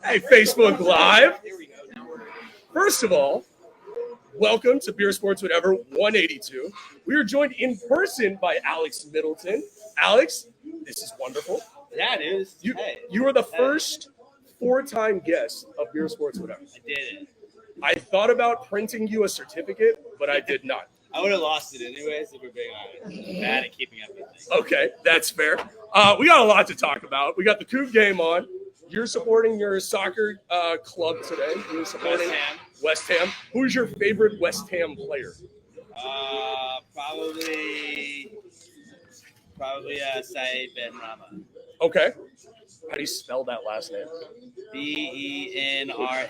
Hey, Facebook Live. First of all, welcome to Beer Sports Whatever 182. We are joined in person by Alex Middleton. Alex, this is wonderful. Yeah, it is. You were the first four-time guest of Beer Sports Whatever. I did it. I thought about printing you a certificate, but I did not. I would have lost it anyways if we're being honest. I'm bad at keeping up with things. Okay, that's fair. We got a lot to talk about. We got the Coug game on. You're supporting your soccer club today. You're supporting West Ham. Who's your favorite West Ham player? Probably Saeed Ben Rama. Okay. How do you spell that last name? Benrahma.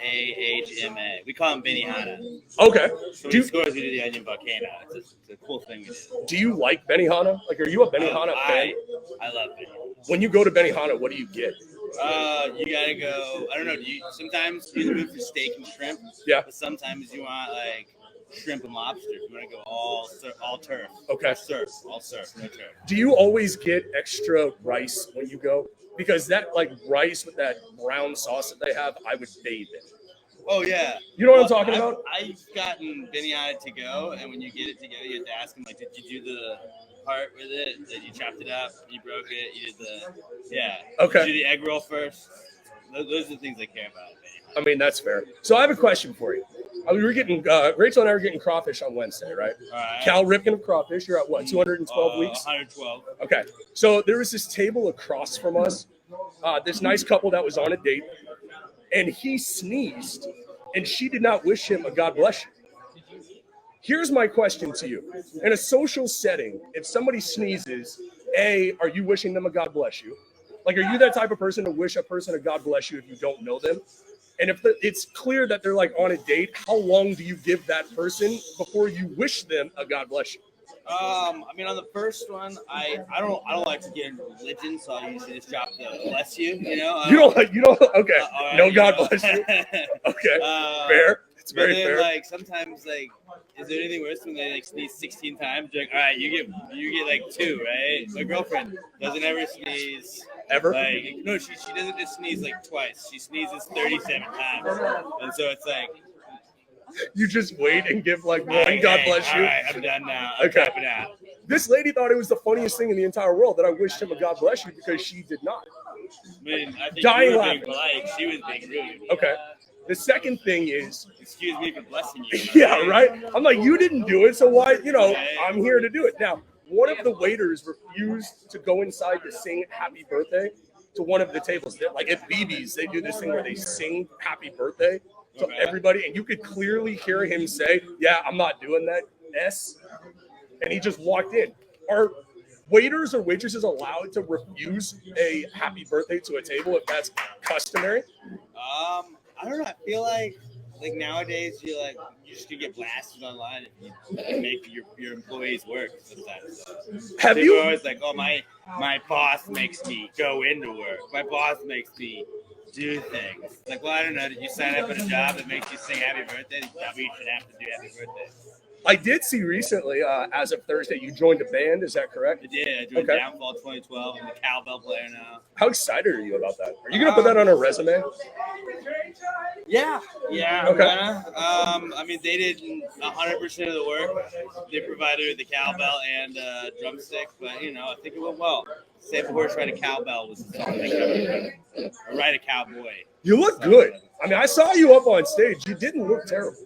We call him Benihana. Okay. So he scores, we do the onion volcano. It's a cool thing we do. Do you like Benihana? Like, are you a Benihana fan? I love Benihana. When you go to Benihana, what do you get? You gotta go. I don't know. Sometimes you're in the mood for steak and shrimp. Yeah. But sometimes you want like shrimp and lobster. You want to go all turf. Okay. All surf, no turf. Do you always get extra rice when you go? Because that like rice with that brown sauce that they have, I would bathe in. Oh yeah. You know what I'm talking about? I've gotten Benihana to go, and when you get it to go, you have to ask them like, did you do the part with it? Did you chopped it up? You broke it? You did Okay. Did you do the egg roll first? Those are the things I care about. I mean, that's fair. So I have a question for you. We were getting Rachel and I were getting crawfish on Wednesday, right? All right. Cal Ripken of crawfish. You're at what? 212 weeks. 112. Okay. So there was this table across from us. This nice couple that was on a date, and he sneezed, and she did not wish him a God bless you. Here's my question to you. In a social setting, if somebody sneezes, are you wishing them a God bless you? Like, are you that type of person to wish a person a God bless you if you don't know them? And if it's clear that they're like on a date, how long do you give that person before you wish them a God bless you? I mean, on the first one, I don't like to get into religion, so I usually just drop the bless you. You know. You don't. Okay. No God bless you. Okay. Fair. It's very fair. Like sometimes, like, is there anything worse when they like sneeze 16 times? You're like, all right, you get like 2, right? My girlfriend doesn't ever sneeze. Ever? Like, no, she doesn't just sneeze like twice. She sneezes 37 times, and so it's like. You just wait and give like one God bless you. All right, I'm done now. Okay. I'm out. This lady thought it was the funniest thing in the entire world that I wished him a God bless you because she did not. I mean, I think Dying you were laughing. being polite. She was being rude. Okay. The second thing is, excuse me for blessing you. Yeah, right. I'm like, you didn't do it, so why? I'm here to do it. Now, one of the waiters refused to go inside to sing "Happy Birthday" to one of the tables. Like at BB's, they do this thing where they sing "Happy Birthday" to everybody, and you could clearly hear him say, "Yeah, I'm not doing that." And he just walked in. Are waiters or waitresses allowed to refuse a happy birthday to a table if that's customary? I don't know. I feel like nowadays you just could get blasted online if you make your employees work sometimes. Have People you are always like, oh, my boss makes me go into work. My boss makes me do things. Like, well, I don't know. Did you sign up at a job that makes you sing happy birthday? That you should have to do happy birthday. I did see recently, as of Thursday, you joined a band. Is that correct? I did. I joined Downfall 2012. I'm a cowbell player now. How excited are you about that? Are you going to put that on a resume? Yeah. Okay. I mean, they did 100% of the work. They provided the cowbell and drumstick, but I think it went well. Save a horse, ride a cowbell was the song. Or ride a cowboy. You look good. I mean, I saw you up on stage. You didn't look terrible.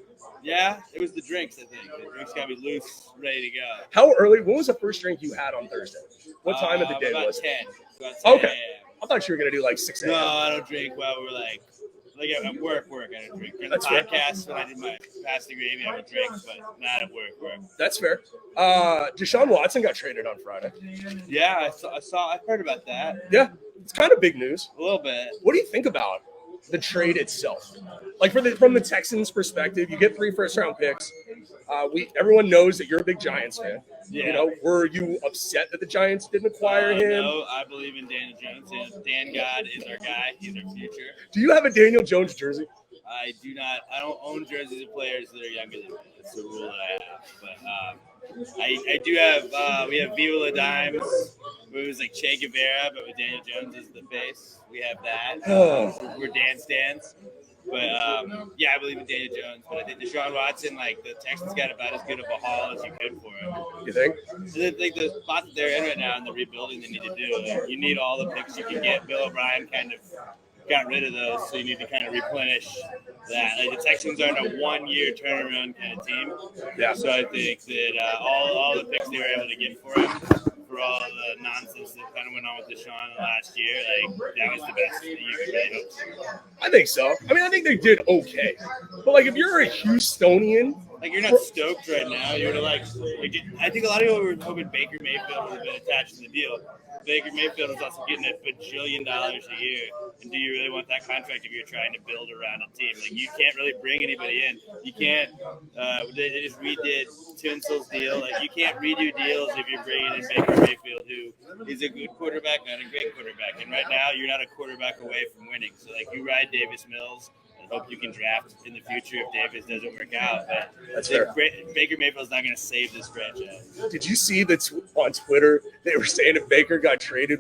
Yeah, it was the drinks, I think. The drinks got me loose, ready to go. How early? When was the first drink you had on Thursday? What time of the day was it? About 10. Okay. I thought you were going to do like 6 a.m. No, I don't drink while we're like at work, I don't drink. During the podcast, when I did my pasta gravy, I would drink, but not at work. That's fair. Deshaun Watson got traded on Friday. Yeah, I've heard about that. Yeah, it's kind of big news. A little bit. What do you think about the trade itself? Like from the Texans' perspective, you get 3 first-round picks. Everyone knows that you're a big Giants fan. Yeah. Were you upset that the Giants didn't acquire him? No, I believe in Daniel Jones. And Dan God is our guy. He's our future. Do you have a Daniel Jones jersey? I do not. I don't own jerseys of players that are younger than me. That's the rule that I have. But I do have we have Viva La Dimes, where it was like Che Guevara, but with Daniel Jones as the face. We have that. We're Dan stands. But yeah, I believe in Daniel Jones. But I think Deshaun Watson, like the Texans got about as good of a haul as you could for him. You think? Like the spot that they're in right now and the rebuilding they need to do, like, you need all the picks you can get. Bill O'Brien kind of got rid of those, so you need to kind of replenish that. Like the Texans aren't a 1-year turnaround kind of team. Yeah. So I think that all the picks they were able to get for him, for all the nonsense that kind of went on with Deshaun last year, like that was the best that you could really hope for. I think so. I mean, I think they did okay. But like, if you're a Houstonian, like you're not stoked right now. You're like I think a lot of people were hoping Baker Mayfield would have been attached to the deal. Baker Mayfield is also getting $1 bajillion a year. And do you really want that contract if you're trying to build around a team? Like, you can't really bring anybody in. You can't they just redid Tinsel's deal. Like, you can't redo deals if you're bringing in Baker Mayfield, who is a good quarterback, not a great quarterback. And right now, you're not a quarterback away from winning. So, like, you ride Davis Mills and hope you can draft in the future if Davis doesn't work out. But that's fair. Baker Mayfield's not going to save this franchise. Did you see that on Twitter they were saying if Baker got traded,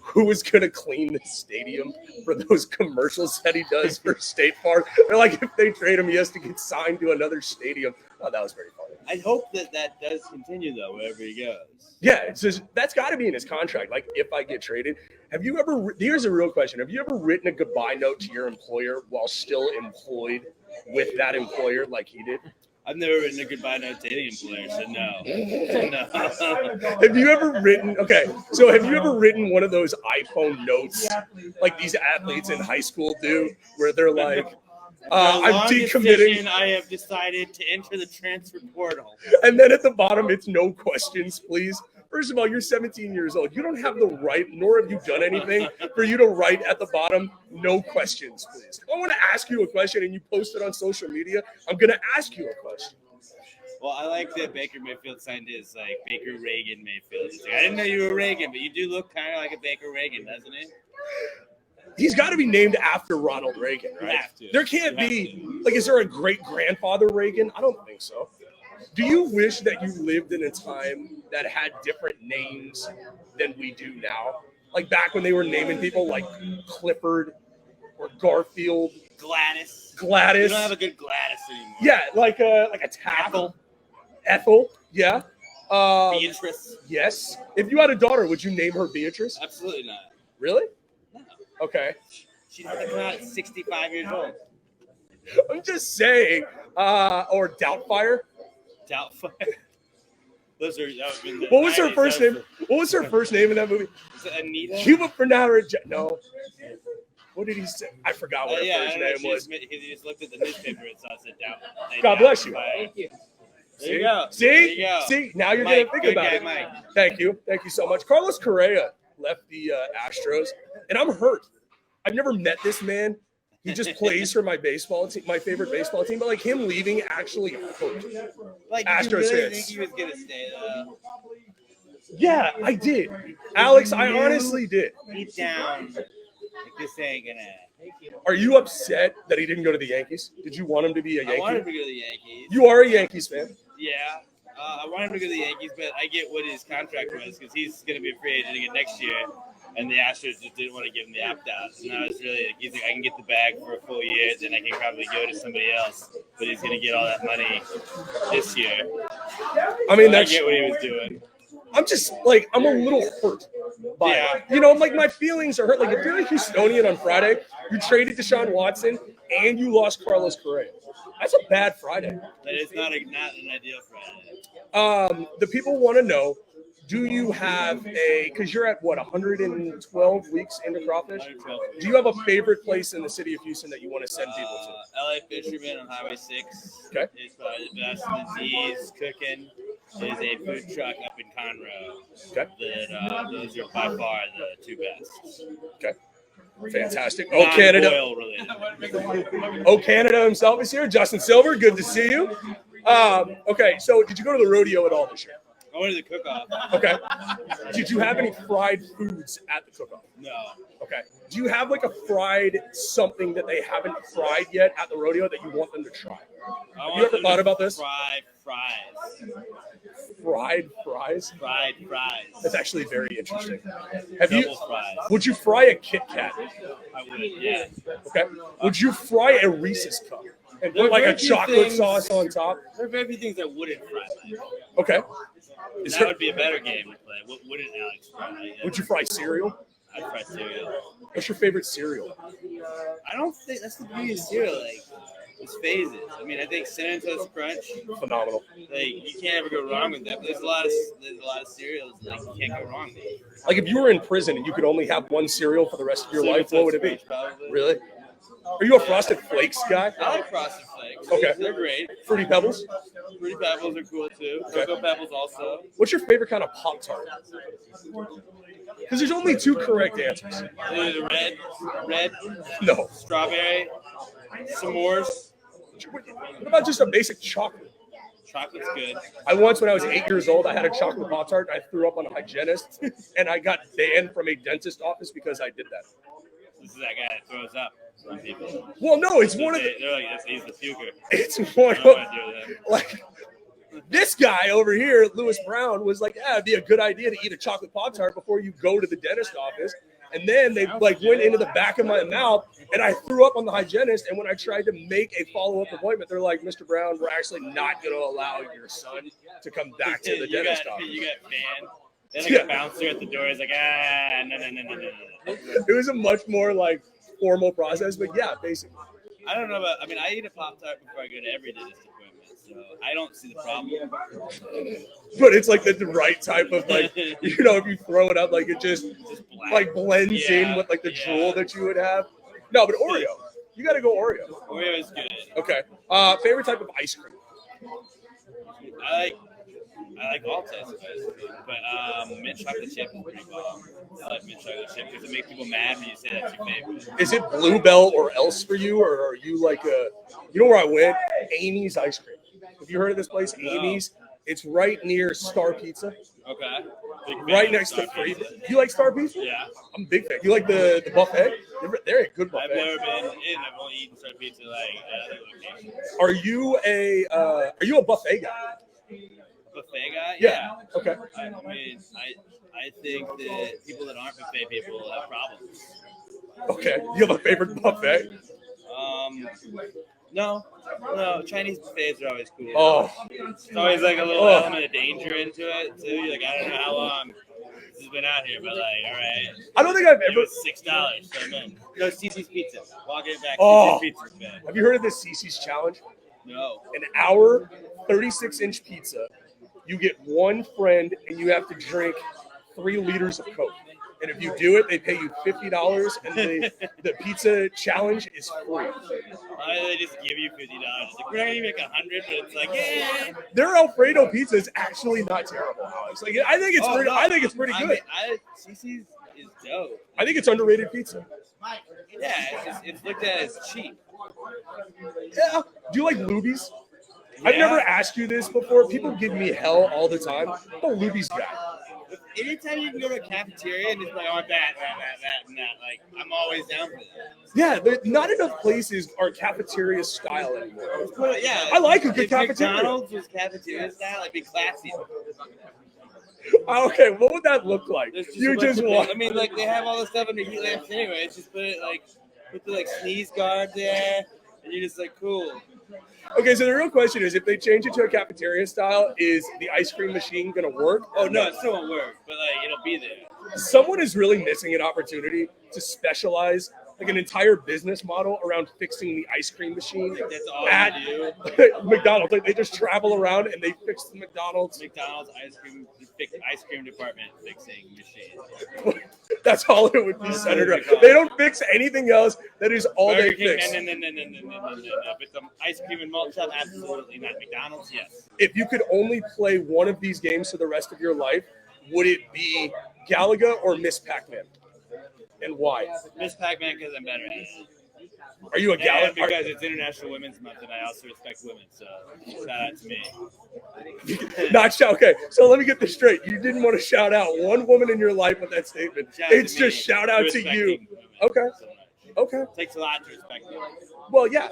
who was going to clean the stadium for those commercials that he does for State Farm? They're like, if they trade him, he has to get signed to another stadium. Oh, that was very funny. I hope that does continue, though, wherever he goes. Yeah, it's just, that's got to be in his contract. Like, if I get traded, have you ever – here's a real question. Have you ever written a goodbye note to your employer while still employed with that employer like he did? I've never written a goodbye note to any employer, so no. No. Have you ever written – okay, so have you ever written one of those iPhone notes like these athletes in high school do where they're like – I'm decommitting. I have decided to enter the transfer portal. And then at the bottom, it's no questions, please. First of all, you're 17 years old. You don't have the right, nor have you done anything for you to write at the bottom, no questions, please. If I want to ask you a question and you post it on social media, I'm going to ask you a question. Well, I like that Baker Mayfield signed his like Baker Reagan Mayfield. Like, I didn't know you were Reagan, but you do look kind of like a Baker Reagan, doesn't he? He's got to be named after Ronald Reagan, right? There can't be, like, is there a great-grandfather Reagan? I don't think so. Do you wish that you lived in a time that had different names than we do now? Like back when they were naming people like Clifford or Garfield. Gladys. We don't have a good Gladys anymore. Yeah, like a Ethel, yeah. Beatrice. Yes. If you had a daughter, would you name her Beatrice? Absolutely not. Really? No. Okay. She's not come out at 65 years old. I'm just saying. Or Doubtfire. Doubtfire. Those are. What was her first name? What was her first name in that movie? Was it Anita? Cuba Bernard. No. What did he say? I forgot what her first name was. He just looked at the newspaper and saw it down. God bless you. Thank you. There you go. See? Now you're going to think about it. Mike. Thank you so much. Carlos Correa left the Astros, and I'm hurt. I've never met this man. He just plays for my baseball team, my favorite baseball team. But like him leaving actually hurt. Like, Astros you really fans. think he was gonna stay though? Yeah, I did, Alex. I honestly did. Deep down, like this ain't gonna. Are you upset that he didn't go to the Yankees? Did you want him to be a Yankee? I wanted him to go to the Yankees. You are a Yankees fan. Yeah. I wanted him to go to the Yankees, but I get what his contract was because he's going to be a free agent again next year, and the Astros just didn't want to give him the opt-out. And I was really like, he's like, I can get the bag for a full year, then I can probably go to somebody else, but he's going to get all that money this year. I mean, I get what he was doing. I'm just like, I'm a little hurt by it. You know, like my feelings are hurt. Like if you're a Houstonian on Friday, you traded Deshaun Watson and you lost Carlos Correa. That's a bad Friday. That is not an ideal Friday. The people want to know, do you have because you're at what, 112 weeks into crawfish? Do you have a favorite place in the city of Houston that you want to send people to? LA Fisherman on Highway 6. Okay. It's probably the best. The D's cooking is a food truck up in Conroe. Okay. That those are by far the two best. Okay. Fantastic. Oh, Canada. Oh, Canada himself is here. Justin Silver, good to see you. Okay, so did you go to the rodeo at all this year? I went to the cook-off. Okay. Did you have any fried foods at the cook-off? No. Okay. Do you have like a fried something that they haven't fried yet at the rodeo that you want them to try? Have you ever thought about this? Fried fries. Fried fries? Fried fries. That's actually very interesting. Double fries. Would you fry a Kit Kat? I would, yeah. Okay. Would you fry a Reese's cup and put like a chocolate sauce on top? There are very few things I wouldn't fry. Okay. That would be a better game to play. What wouldn't Alex fry? Would you fry cereal? I'd fry cereal. What's your favorite cereal? I don't think that's the beauty of cereal. Like, it's phases. I mean, I think Cinnamon Toast Crunch, phenomenal. Like, you can't ever go wrong with that. But there's a lot of cereals like you can't go wrong with. Like if you were in prison and you could only have one cereal for the rest of your life, what would it be? Probably. Really? Are you a Frosted Flakes guy? I like Frosted Flakes. Okay. They're great. Fruity Pebbles? Fruity Pebbles are cool too. Okay. Cocoa Pebbles also. What's your favorite kind of Pop-Tart? Because there's only two correct answers. Red. No. Strawberry. S'mores. What about just a basic chocolate? Chocolate's good. I once, when I was 8 years old, I had a chocolate Pop-Tart and I threw up on a hygienist and I got banned from a dentist office because I did that. This is that guy that throws up on people. Well, no, it's one of the... They're like, he's the puker. It's one of... Like, this guy over here, Lewis Brown, was like, yeah, it'd be a good idea to eat a chocolate Pop-Tart before you go to the dentist office. And then they like went into the back of my mouth and I threw up on the hygienist. And when I tried to make a follow-up appointment, they're like, Mr. Brown, we're actually not going to allow your son to come back to the dentist office. You got banned. Then like a bouncer at the door is like, no. It was a much more like formal process, but yeah, basically. I don't know about, I mean, I eat a Pop-Tart before I go to every dentist appointment, so I don't see the problem. But it's like the right type of like, you know, if you throw it up, like it just like blends in with like the drool that you would have. No, but Oreo. You got to go Oreo. Oreo is good. Okay. Favorite type of ice cream? I like all types of ice cream, but mint chocolate chip is pretty well. I like mint chocolate chip because it makes people mad when you say that's your favorite. Is it Bluebell or else for you, or are you like a? You know where I went? Amy's Ice Cream. Have you heard of this place, Amy's? It's right near Star Pizza. Okay. Right next to Free. You like Star Pizza? Yeah. I'm a big fan. You like the buffet? They're a good buffet. I've never been in. I've only eaten Star Pizza like at other locations. Are you a buffet guy? Buffet guy? Yeah. Okay. I mean, I think that people that aren't buffet people have problems. Okay. You have a favorite buffet? No. Chinese buffets are always cool. Oh. It's always like a little element of danger into it too. You're like, I don't know how long this has been out here, but like, all right. I don't think I've ever. It was $6. So man, no, Cece's Pizza. Walk it back. Oh. Cece's Pizza's bad. Have you heard of this Cece's challenge? No. An hour, 36-inch pizza. You get one friend and you have to drink 3 liters of Coke. And if you do it, they pay you $50 and the pizza challenge is free. They just give you $50. Like, we're not gonna make 100, but it's like, yeah. Their Alfredo pizza is actually not terrible, Alex. Like I think it's pretty good. Cece's is dope. I think it's underrated pizza. Yeah, it's looked at as cheap. Yeah. Do you like Luby's? Yeah. I've never asked you this before. People give me hell all the time. I'm a Luby's guy. Anytime you can go to a cafeteria and just like, I want that, and that. Like, I'm always down for that. Yeah, not enough places are cafeteria style anymore. Yeah, I like a good cafeteria. McDonald's was cafeteria style. It'd be classy. Okay, what would that look like? You just walk. I mean, like they have all the stuff under heat lamps anyway. It's just put the like sneeze guard there, and you're just like, cool. Okay, so the real question is, if they change it to a cafeteria style, is the ice cream machine going to work? Oh, no, it still won't work, but, like, it'll be there. Someone is really missing an opportunity to specialize, like, an entire business model around fixing the ice cream machine That's all at they do. McDonald's. Like, they just travel around and they fix the McDonald's ice cream department fixing machine. That's all it would be centered around. They don't fix anything else. That is all Burger they King, fix. No. But the ice cream and malt shop, absolutely not. McDonald's, yes. If you could only play one of these games for the rest of your life, would it be Galaga or Miss Pac-Man? And why? Miss Pac-Man because I'm better at it. Are you a gal? And because it's International Women's Month, and I also respect women, so shout out to me. Not shout. Okay, so let me get this straight. You didn't want to shout out one woman in your life with that statement. It's just shout out to you. Okay. Okay. Takes a lot to respect you. Well, yeah.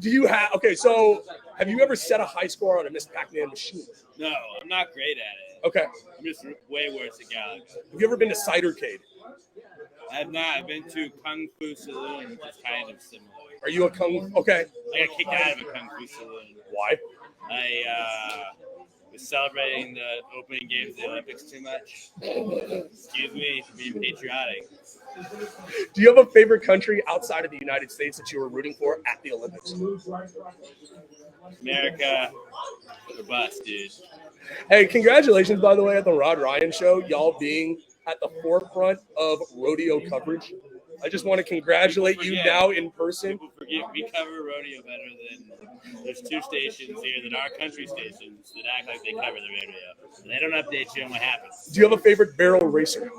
Do you have? Okay, so have you ever set a high score on a Miss Pac-Man machine? No, I'm not great at it. Okay. I'm just way worse at Galaga. Have you ever been to Cidercade? I have not. I've been to Kung Fu Saloon, which is kind of similar. Are you a kung? Okay. I got kicked out of a Kung Fu Saloon. Why? I was celebrating the opening games of the Olympics too much. Excuse me for being patriotic. Do you have a favorite country outside of the United States that you were rooting for at the Olympics? America, or bust, dude. Hey, congratulations, by the way, at the Rod Ryan Show, y'all being at the forefront of rodeo coverage. I just want to congratulate you now in person. People forget we cover rodeo better than there's 2 stations here that are country stations that act like they cover the rodeo. They don't update you on what happens. Do you have a favorite barrel racer?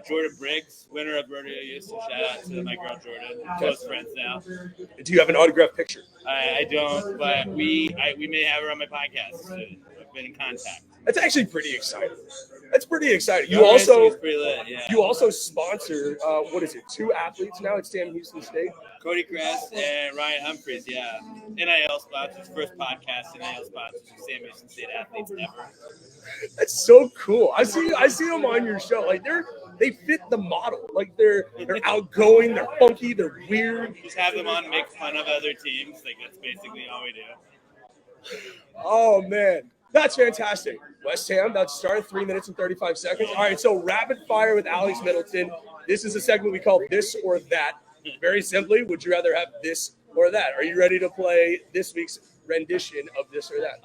Jordan Briggs, winner of Rodeo Youth. So shout out to my girl Jordan. Close friends now. Do you have an autographed picture? I don't, but we may have her on my podcast soon. We've been in contact. That's actually pretty exciting. That's pretty exciting. You also pretty lit, yeah. You also sponsor what is it? 2 athletes now at Sam Houston State. Cody Crest and Ryan Humphreys, yeah. NIL sponsors, first podcast NIL sponsors for Sam Houston State athletes ever. That's so cool. I see them on your show. Like they fit the model. Like they're outgoing, they're funky, they're weird. Just have them on, make fun of other teams. Like that's basically all we do. Oh man. That's fantastic. West Ham, that started 3 minutes and 35 seconds. All right, so rapid fire with Alex Middleton. This is a segment we call This or That. Very simply, would you rather have this or that? Are you ready to play this week's rendition of This or That?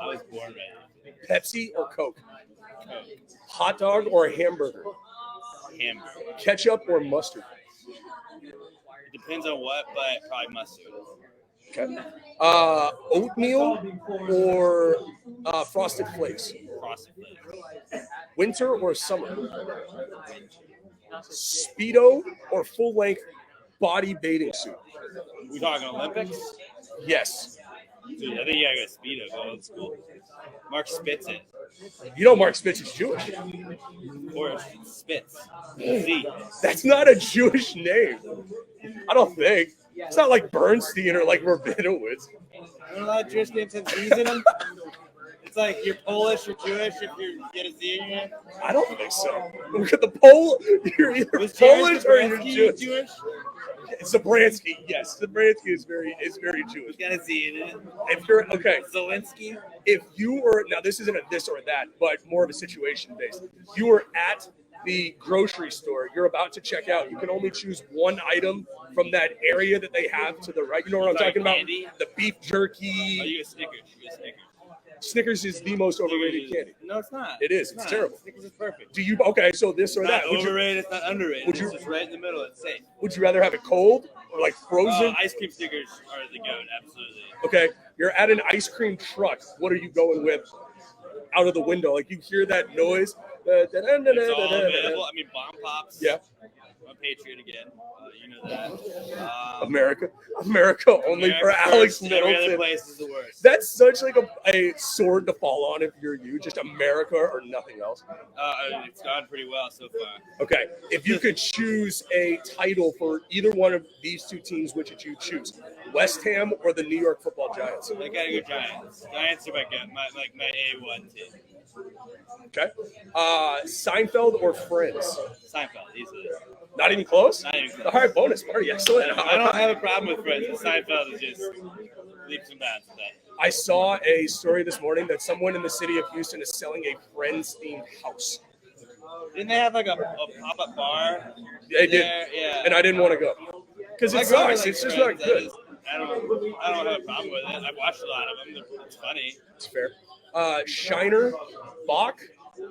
I was born ready. Pepsi or Coke? Coke. Hot dog or hamburger? Hamburger. Ketchup or mustard? It depends on what, but probably mustard. Okay. Oatmeal or Frosted Flakes? Frosted Flakes. Winter or summer? Speedo or full-length body bathing suit? We talking Olympics? Yes. Dude, I think you gotta go Speedo. Go old school. Mark Spitz it. You know Mark Spitz is Jewish. Of course, Spitz. Z. That's not a Jewish name. I don't think. It's not like Bernstein or like Rabinowitz. I don't know, Jewish names have Z's in them. It's like you're Polish or Jewish if you get a Z in your name. I don't think so. Look at the Pole. You're either Polish or you're Jewish. Zabransky, yes. Zabransky is very Jewish. He's got a Z in it. If you're okay, Zelensky. If you were now, this isn't a this or that, but more of a situation based. You were at the grocery store. You're about to check out. You can only choose one item from that area that they have to the right. You know what I'm talking candy? about? The beef jerky. Oh, you get Snickers. You get Snickers. Snickers is the most overrated candy. No, it's not. It is. It's terrible. Snickers is perfect. Do you okay? So this or It's not that? overrated. It's not underrated. Would you, it's just right in the middle. It's safe. Would you rather have it cold or like frozen? Ice cream Snickers are the goat. Absolutely. Okay, you're at an ice cream truck. What are you going with? Out of the window, like you hear that noise. It's all available. I mean, Bomb Pops. Yeah. I'm a patriot again. You know that. America only for Alex Middleton. Every other place is the worst. That's such like a sword to fall on if you're you. Just America or nothing else. It's gone pretty well so far. Okay, if you could choose a title for either one of these 2 teams, which would you choose? West Ham or the New York Football Giants? I gotta go Giants. Giants are my A1 team. Okay. Seinfeld or Friends? Seinfeld, easily. Not even close? Not even close. All right, bonus party. Excellent. I don't have a problem with Friends. Seinfeld is just leaps and bounds with that. I saw a story this morning that someone in the city of Houston is selling a Friends-themed house. Didn't they have like a pop-up bar? They did. Yeah. And I didn't want to go. Because it sucks. It's just not good. I don't have a problem with it. I've watched a lot of them. It's funny. It's fair. Shiner, Bach,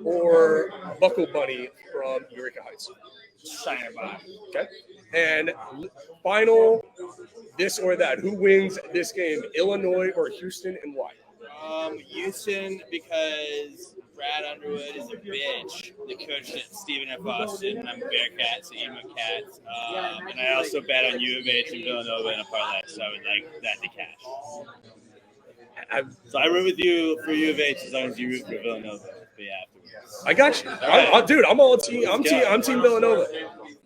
or Buckle Bunny from Eureka Heights? Shiner Bach. Okay. And final, this or that. Who wins this game, Illinois or Houston, and why? Houston, because Brad Underwood is a bitch. The coach at Stephen F. Austin. I'm Bearcats, Emo Cats. And I also bet on U of H and Villanova in a parlay, so I would like that to cash. So I root with you for U of H as long as you root for Villanova. But yeah, afterwards. I got you. Dude, I'm all team. I'm team Villanova.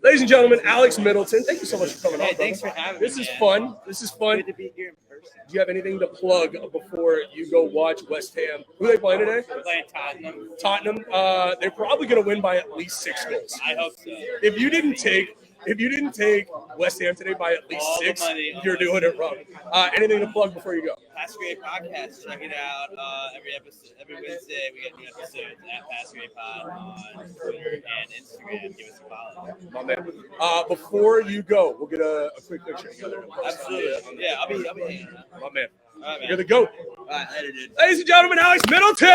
Ladies and gentlemen, Alex Middleton, thank you so much for coming on. Thanks for having me. This is fun. This is fun. Good to be here in person. Do you have anything to plug before you go watch West Ham? Who are they playing today? We're playing Tottenham. Tottenham. They're probably going to win by at least 6 goals. I hope so. If you didn't take West Ham today by at least All the 6, money. you're doing it wrong. Anything to plug before you go? Pass Grade Podcast. Check it out every Wednesday. We get new episodes at Pass Grade Pod on Twitter and Instagram. Give us a follow. My man. Before you go, we'll get a quick picture together. Absolutely. Yeah, I'll be hanging out. My man. All right, man. You're the GOAT. All right, later, dude. Ladies and gentlemen, Alex Middleton!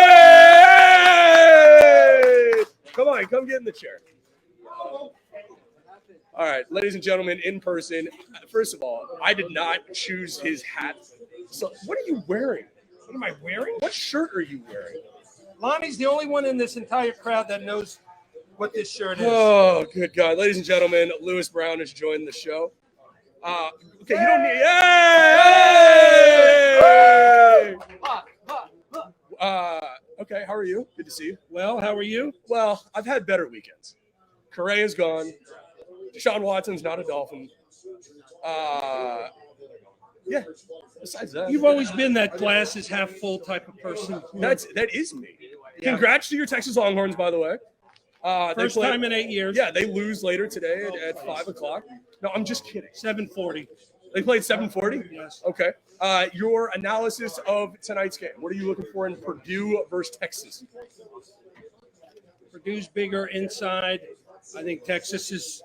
Come on, come get in the chair. All right, ladies and gentlemen, in person. First of all, I did not choose his hat. So, what are you wearing? What am I wearing? What shirt are you wearing? Lonnie's the only one in this entire crowd that knows what this shirt is. Oh, good God. Ladies and gentlemen, Lewis Brown has joined the show. Okay, you don't need... Yay! Okay, how are you? Good to see you. Well, how are you? Well, I've had better weekends. Correa's gone. Deshaun Watson's not a Dolphin. Yeah, besides that. You've always been that glass is half full type of person. That is me. Yeah. Congrats to your Texas Longhorns, by the way. First time in 8 years. Yeah, they lose later today at 5 o'clock. No, I'm just kidding. 7:40. They played 7:40? Yes. Okay. Your analysis of tonight's game. What are you looking for in Purdue versus Texas? Purdue's bigger inside. I think Texas is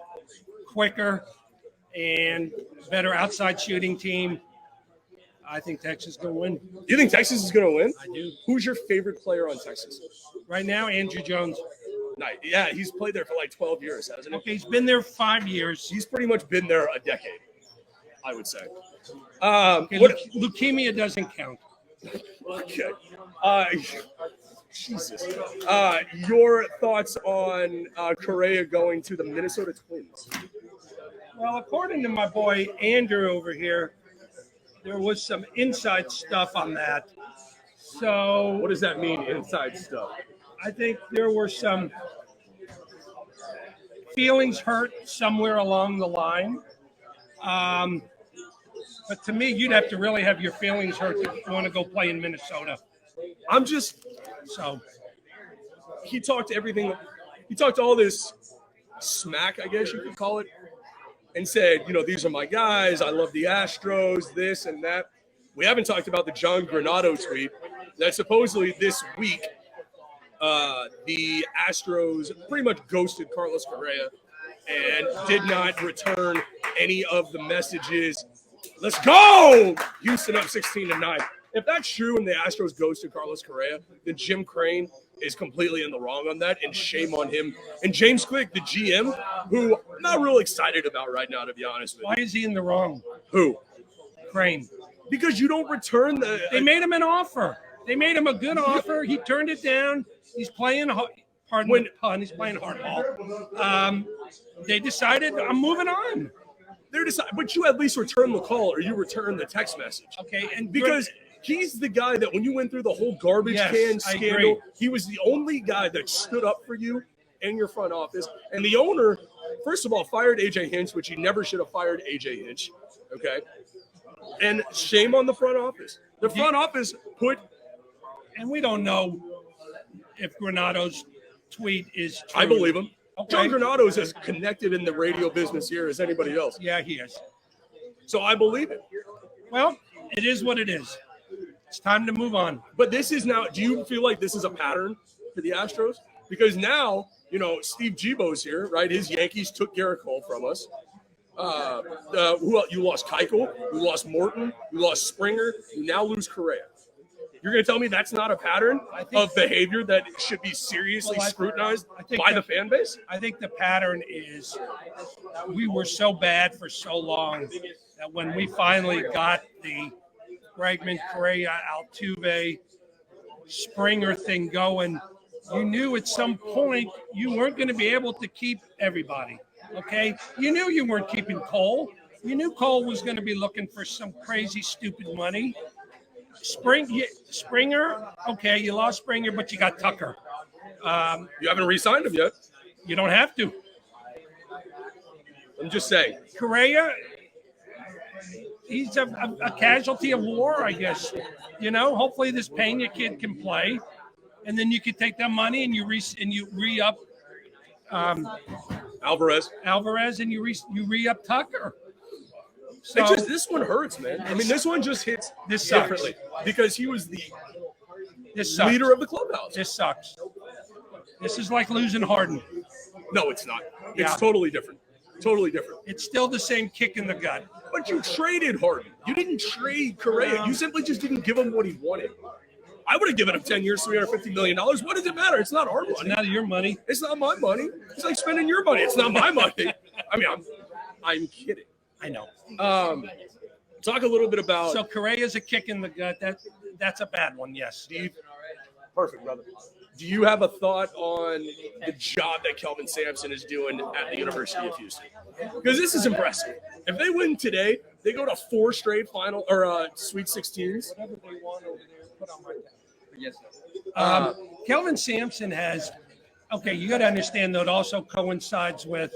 quicker and better outside shooting team. I think Texas is going to win. You think Texas is going to win? I do. Who's your favorite player on Texas? Right now, Andrew Jones. Nice. Yeah, he's played there for like 12 years, hasn't he? Okay, he's been there 5 years. He's pretty much been there a decade, I would say. Okay, leukemia doesn't count. Okay. Jesus. Your thoughts on Correa going to the Minnesota Twins? Well, according to my boy Andrew over here, there was some inside stuff on that. So What does that mean, inside stuff? I think there were some feelings hurt somewhere along the line. But to me, you'd have to really have your feelings hurt if you want to go play in Minnesota. So He talked everything. He talked all this smack, I guess you could call it, and said, these are my guys. I love the Astros, this and that. We haven't talked about the John Granado tweet that supposedly this week the Astros pretty much ghosted Carlos Correa and did not return any of the messages. Let's go! Houston up 16-9. If that's true and the Astros ghosted Carlos Correa, then Jim Crane is completely in the wrong on that, and shame on him. And James Quick, the GM, who I'm not real excited about right now, to be honest with you. why is he in the wrong? Who? Crane. Because you don't return the... They made him an offer. They made him a good offer. He turned it down. He's playing, pardon the pun, he's playing hardball. They decided, I'm moving on. But you at least return the call or you return the text message. Okay, and Because he's the guy that when you went through the whole garbage can I scandal, agree. he was the only guy that stood up for you in your front office. And the owner, first of all, fired A.J. Hinch, which he never should have fired A.J. Hinch. Okay? And shame on the front office. The front office put... And we don't know if Granado's tweet is true. I believe him. Okay. John Granado's as connected in the radio business here as anybody else. Yeah, he is. So I believe it. Well, it is what it is. It's time to move on. But this is now, do you feel like this is a pattern for the Astros? Because now, Steve Gibo's here, right? His Yankees took Garrett Cole from us. Who else? You lost Keuchel. You lost Morton. You lost Springer. You now lose Correa. You're going to tell me that's not a pattern of behavior that should be seriously scrutinized by the fan base? I think the pattern is we were so bad for so long that when we finally got the Bregman, Correa, Altuve, Springer thing going, you knew at some point you weren't going to be able to keep everybody. Okay, you knew you weren't keeping Cole. You knew Cole was going to be looking for some crazy, stupid money. Springer, okay, you lost Springer, but you got Tucker. You haven't re-signed him yet. You don't have to. I'm just saying. Correa, he's a casualty of war, I guess. You know, hopefully this Pena kid can play, and then you could take that money and you re-up Alvarez, and you re-up Tucker. So this one hurts, man. I mean, this one just hits this differently because he was the sucks. leader of the clubhouse. This sucks. This is like losing Harden. No, it's not. It's Yeah. totally different. Totally different. It's still the same kick in the gut. But you traded Harden. You didn't trade Correa. You simply just didn't give him what he wanted. I would have given him 10 years, $350 million. What does it matter? It's not our It's money. not your money. It's not my money. It's like spending your money. It's not my money. I mean, I'm kidding. I know. Talk a little bit about. So Correa's a kick in the gut. That's a bad one. Yes. Perfect, brother. Do you have a thought on the job that Kelvin Sampson is doing at the University of Houston? Because this is impressive. If they win today, they go to 4 straight final or Sweet 16s. Whatever they want over there, put on my desk. Yes. Kelvin Sampson has. Okay, you got to understand though. It also coincides with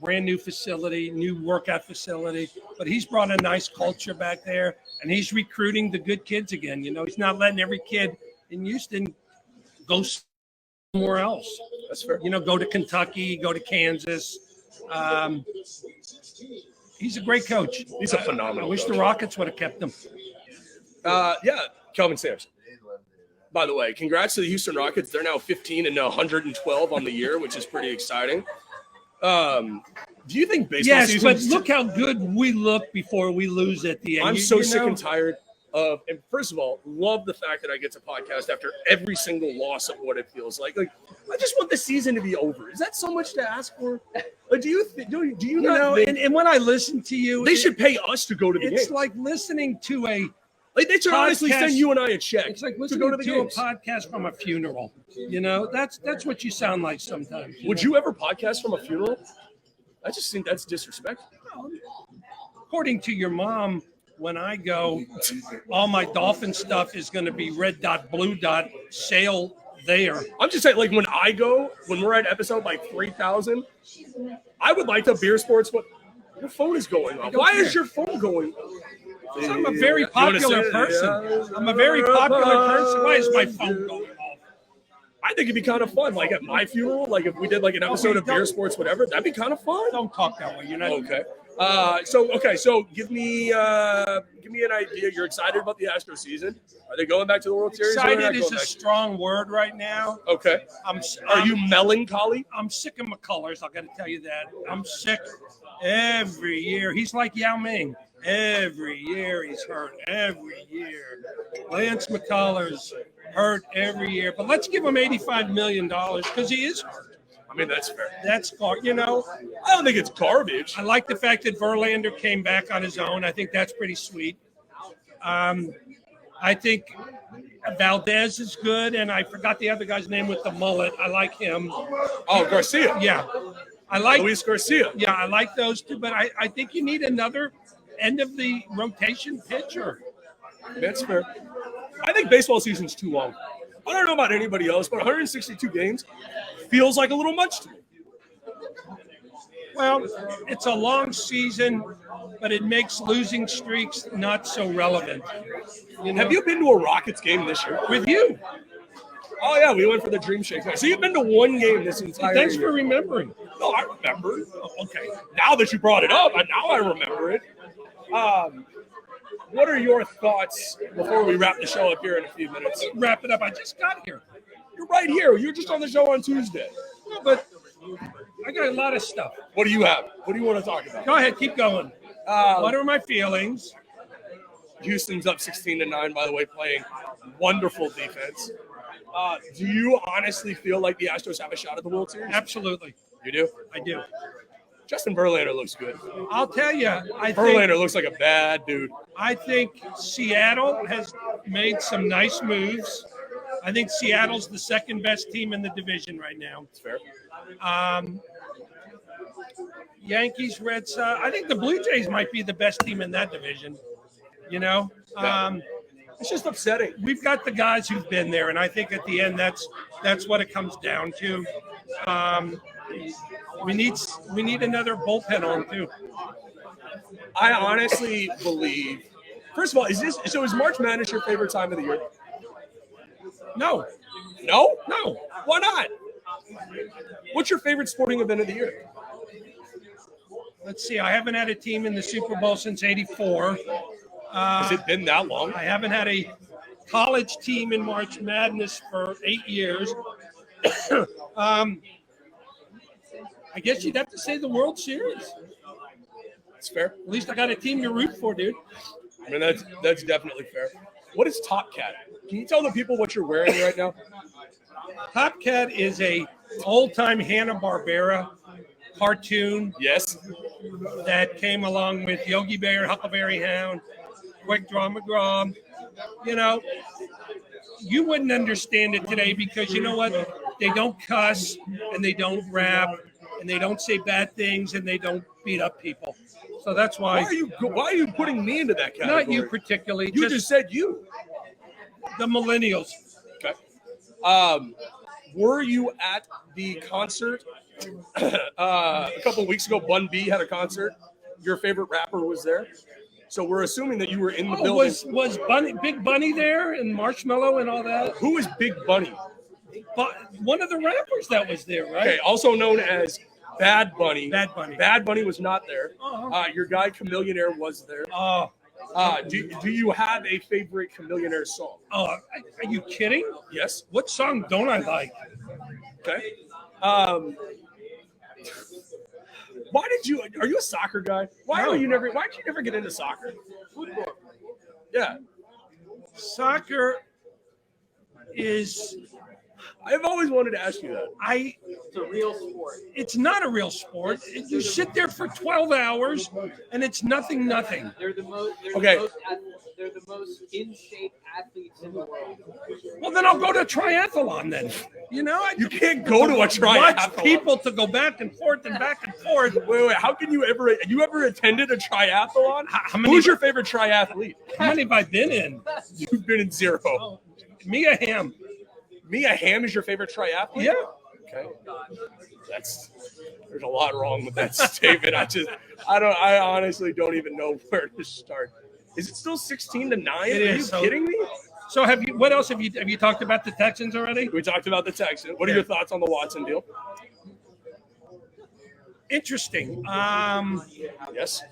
brand new facility, new workout facility. But he's brought a nice culture back there, and he's recruiting the good kids again. You know, he's not letting every kid in Houston go somewhere else. That's fair. You know, go to Kentucky, go to Kansas. He's a great coach. He's a phenomenal I wish coach. the Rockets would have kept him. Yeah, Kelvin Sampson. By the way, congrats to the Houston Rockets. They're now 15 and 112 on the year, which is pretty exciting. Do you think baseball Yes, season? but look how good we look before we lose at the end. I'm so sick and tired of. And first of all, love the fact that I get to podcast after every single loss of what it feels like. Like, I just want the season to be over. Is that so much to ask for? Like, do you not know? think And when I listen to you, they should pay us to go to the It's game? like listening to a. Like they should honestly podcast- send you and I a check It's like to listening go to, to the a games. podcast from a funeral. You know, that's what you sound like sometimes. Would you ever podcast from a funeral? I just think that's disrespectful. According to your mom, when I go, all my dolphin stuff is going to be red dot, blue dot, sail there. I'm just saying, like when I go, when we're at episode like 3,000, I would like to beer sports. What your phone is going off? Why is your phone going off? I'm a very popular person. I'm a very popular person. Why is my phone going off? I think it'd be kind of fun, like at my funeral, like if we did like an episode of beer sports, whatever. That'd be kind of fun. Don't talk that way. You're not Okay. So give me an idea. You're excited about the Astro season? Are they going back to the World Series? or they're not excited is going a back? strong word right now. Okay. Are you melancholy? I'm sick of McCullers. I got to tell you that. I'm sick every year. He's like Yao Ming. Every year he's hurt. Every year. Lance McCullers hurt every year. But let's give him $85 million because he is hurt. I mean, that's fair. That's, you know. I don't think it's garbage. I like the fact that Verlander came back on his own. I think that's pretty sweet. I think Valdez is good, and I forgot the other guy's name with the mullet. I like him. Oh, Garcia. Yeah. I like Luis Garcia. Yeah, I like those two, but I think you need another end of the rotation pitcher. That's fair. I think baseball season's too long. I don't know about anybody else, but 162 games feels like a little much to me. Well, it's a long season, but it makes losing streaks not so relevant. You know? Have you been to a Rockets game this year? With you? Oh, yeah, we went for the Dream Shake. So you've been to one game this entire Thanks year. for remembering. No, I remember. Oh, okay. Now that you brought it up, now I remember it. What are your thoughts before we wrap the show up here in a few minutes? Wrap it up. I just got here. You're right here. You're just on the show on Tuesday. No, but I got a lot of stuff. What do you have? What do you want to talk about? Go ahead. Keep going. What are my feelings? Houston's up 16-9, by the way, playing wonderful defense. Do you honestly feel like the Astros have a shot at the World Series? Absolutely. You do? I do. Justin Verlander looks good. I'll tell you. Verlander looks like a bad dude. I think Seattle has made some nice moves. I think Seattle's the second best team in the division right now. It's fair. Yankees, Red Sox. I think the Blue Jays might be the best team in that division. You know, It's just upsetting. we've got the guys who've been there, and I think at the end that's what it comes down to. We need another bullpen on too. I honestly believe. First of all, is March Madness your favorite time of the year? No, No. no. Why not? What's your favorite sporting event of the year? Let's see. I haven't had a team in the Super Bowl since '84. Has it been that long? I haven't had a college team in March Madness for 8 years. I guess you'd have to say the World Series. It's fair. At least I got a team to root for, dude. I mean, that's definitely fair. What is Top Cat? Can you tell the people what you're wearing right now? Top Cat is a old-time Hanna-Barbera cartoon Yes. that came along with Yogi Bear, Huckleberry Hound, Quick Draw McGraw. You know, you wouldn't understand it today because you know what? They don't cuss and they don't rap and they don't say bad things and they don't beat up people. So that's why. Why are you putting me into that category? Not you particularly. You just said you. the millennials. Okay. Were you at the concert a couple of weeks ago? Bun B had a concert. Your favorite rapper was there. So we're assuming that you were in the building. Was Big Bunny there and Marshmello and all that? Who is Big Bunny? But one of the rappers that was there, right? Okay, also known as Bad Bunny. Bad Bunny. Bad Bunny was not there. Uh-huh. Your guy Chameleonaire was there. Oh, Do you have a favorite Chameleonaire song? are you kidding? Yes. What song don't I like? Okay. Why did you? Are you a soccer guy? Why No. did you never get into soccer? Yeah, Soccer is I've always wanted to ask you that. It's a real sport. It's not a real sport. You sit there for 12 hours and it's nothing. They're the most. Okay. They're the most in shape athletes in the world. Well, then I'll go to triathlon then. You know, You can't go to a watch triathlon. people to go back and forth and back and forth. Wait. How can you ever? You ever attended a triathlon? How many- Who's your favorite triathlete? How many have I been in? You've been in zero. Oh, Mia Hamm. Mia Hamm is your favorite triathlete? Yeah. Okay. There's a lot wrong with that statement. I honestly don't even know where to start. Is it still 16-9? It Are is, you so- kidding me? So what else have you talked about the Texans already? We talked about the Texans. What are your thoughts on the Watson deal? Interesting. Yes.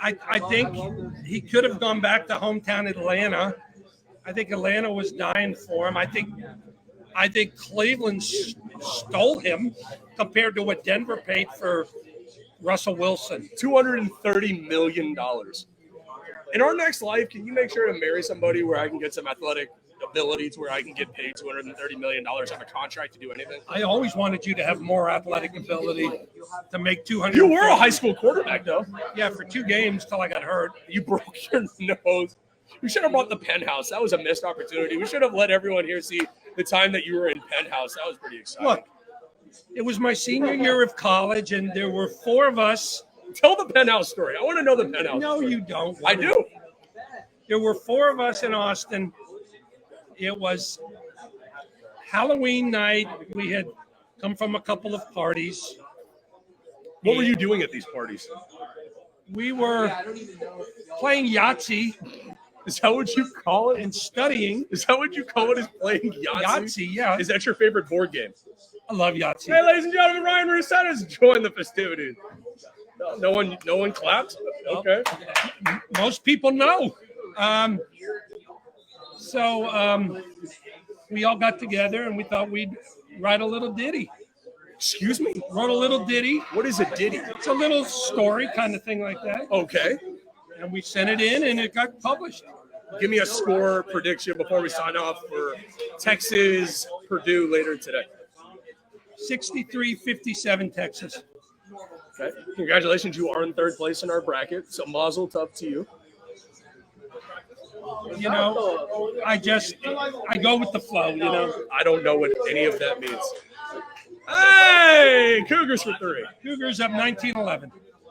I think he could have gone back to hometown Atlanta. I think Atlanta was dying for him. I think Cleveland stole him compared to what Denver paid for Russell Wilson. $230 million. In our next life, can you make sure to marry somebody where I can get some athletic abilities, where I can get paid $230 million on a contract to do anything? I always wanted you to have more athletic ability to make 200. You were a high school quarterback, though. Yeah, for 2 games till I got hurt. You broke your nose. You should have bought the Penthouse. That was a missed opportunity. We should have let everyone here see the time that you were in Penthouse. That was pretty exciting. Look, it was my senior year of college, and there were 4 of us. Tell the Penthouse story. I want to know the Penthouse. No, story. you don't. I do. There were 4 of us in Austin. It was Halloween night. We had come from a couple of parties. What were you doing at these parties? We were playing Yahtzee Is that what you call it? and studying Is that what you call it? Is playing Yahtzee? Yahtzee. Yeah, Is that your favorite board game? I love Hey, Yahtzee. ladies and gentlemen, Ryan Rusadas joined the festivities. No one clapped. Okay. Most people know. So we all got together and we thought we'd write a little ditty. Excuse me. Wrote a little ditty. What is a ditty? It's a little story kind of thing like that. Okay. And we sent it in and it got published. Give me a score prediction before we sign off for Texas Purdue later today. 63-57 Texas. Okay. Congratulations, you are in third place in our bracket. So mazel tov to you. You know, I go with the flow, you know. I don't know what any of that means. Hey, Cougars for 3. Cougars up 19-11.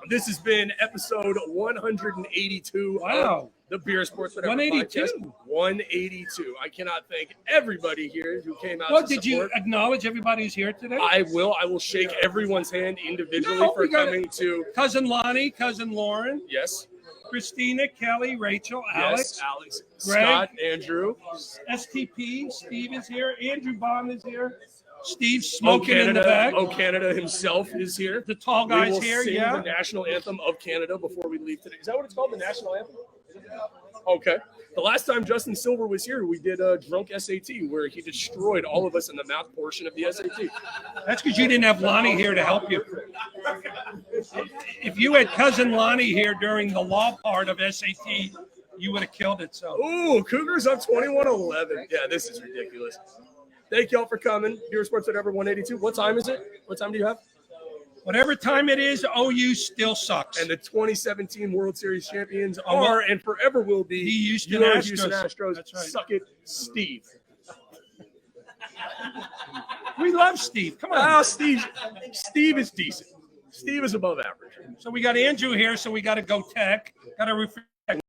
This has been episode 182 Wow. of the Beer Sports Whatever 182. podcast. 182. I cannot thank everybody here who came out Well, to did you support. acknowledge everybody who's here today? I will shake everyone's hand individually No, for we got coming to. Cousin Lonnie, Cousin Lauren, Yes. Christina, Kelly, Rachel, Yes. Alex, Alex. Greg. Scott. Andrew. STP, Steve is here, Andrew Bond is here, Steve Oh, smoking in the Canada. back. Oh, Canada himself is here. The tall We guy's will here, sing yeah. the national anthem of Canada before we leave today. Is that what it's called? The national anthem? Okay. The last time Justin Silver was here, we did a drunk SAT where he destroyed all of us in the math portion of the SAT. That's because you didn't have Lonnie here to help you. If you had Cousin Lonnie here during the law part of SAT, you would have killed it. So Ooh, Cougars up 21-11. Yeah, this is ridiculous. Thank y'all for coming. Beer Sports Whatever 182. What time is it? What time do you have? whatever time it is, OU still sucks. And the 2017 World Series champions are and forever will be the Houston your Astros. Houston Astros. That's right. Suck it, Steve. We love Steve. Come on. Ah, Steve is decent. Steve is above average. So we got Andrew here, so we got to go tech. Got to